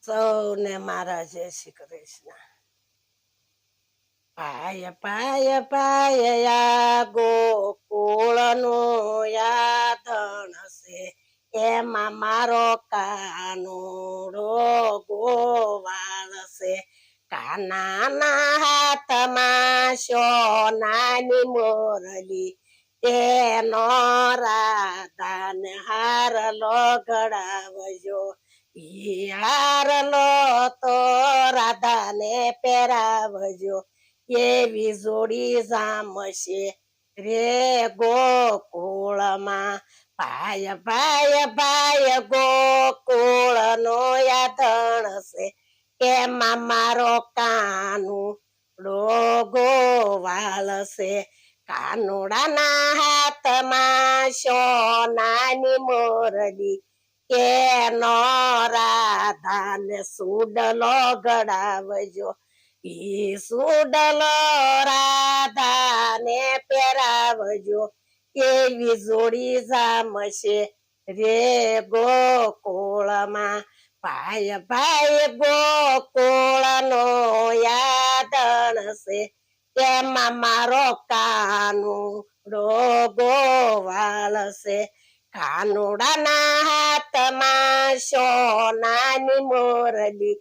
સૌને મારા જય શ્રી કૃષ્ણ. પાય પાય પાયા ગોકુળ નું યાદણ છે, એમાં મારો કાનુડો ગોવાળ છે. કાનાના હાથમાં સોનાની મોરલી, એનો રાધાને હારલો ઘડાવજો. ઈ હારલો તો રાધાને પહેરાવજો, એવી જોડી જામશે રે ગોકુળમાં. ભાય ભાય ભાય ગોકુળ નો યાદણ છે, એમાં મારો કાનુડો ગોવાળ છે. કાનુડાના હાથમાં સોનાની મોરલી, એનો રાધાને સુડલો ઘડાવજો. ઈ સુડલો રાધાને પહેરાવજો, એવી જોડી જામશે રે ગોકુળમાં. ભાય ભાય ગોકુળ નો યાદણ છે, એમાં મારો કાનુડો ગોવાળ છે. કાનુડાના હાથમાં સોનાની મોરલી,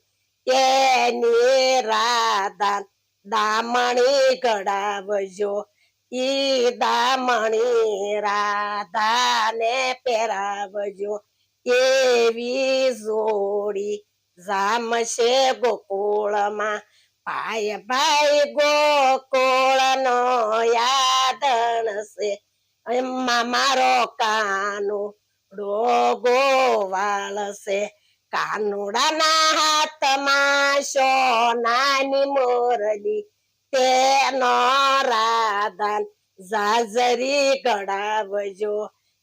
એની રાધા દામણી ઘડાવજો. ઈ દામણી રાધાને પહેરાવજો, એવી જોડી જામશે ગોકુળમાં. ભાય ભાય ગોકુળ નો યાદણ છે, એમાં મારો કાનુડો ગોવાળ છે. કાનુડાના હાથમાં સોનાની મોરલી, તેનો રાધા ઝાંઝરી ઘડાવજો.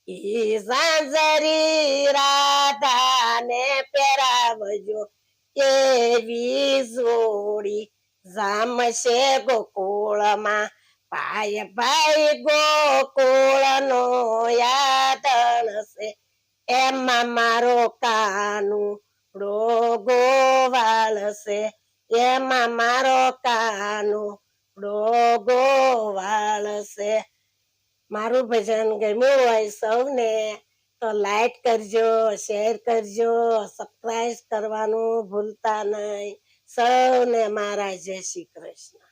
ઈ ઝાંઝરી રાધાને પહેરાવજો, એવી જોડી જામશે ગોકુળમાં. ભાય ભાય ગોકુળ નો યાદણ છે, એમાં મારો કાનુડો ગોવાળ છે. એમાં મારો કાનુડો ગોવાળ છે. મારું ભજન ગમ્યું હોય સૌને તો લાઈક કરજો, શેર કરજો, સબસ્ક્રાઇબ કરવાનું ભૂલતા નહીં. સૌને મારા જય શ્રી કૃષ્ણ.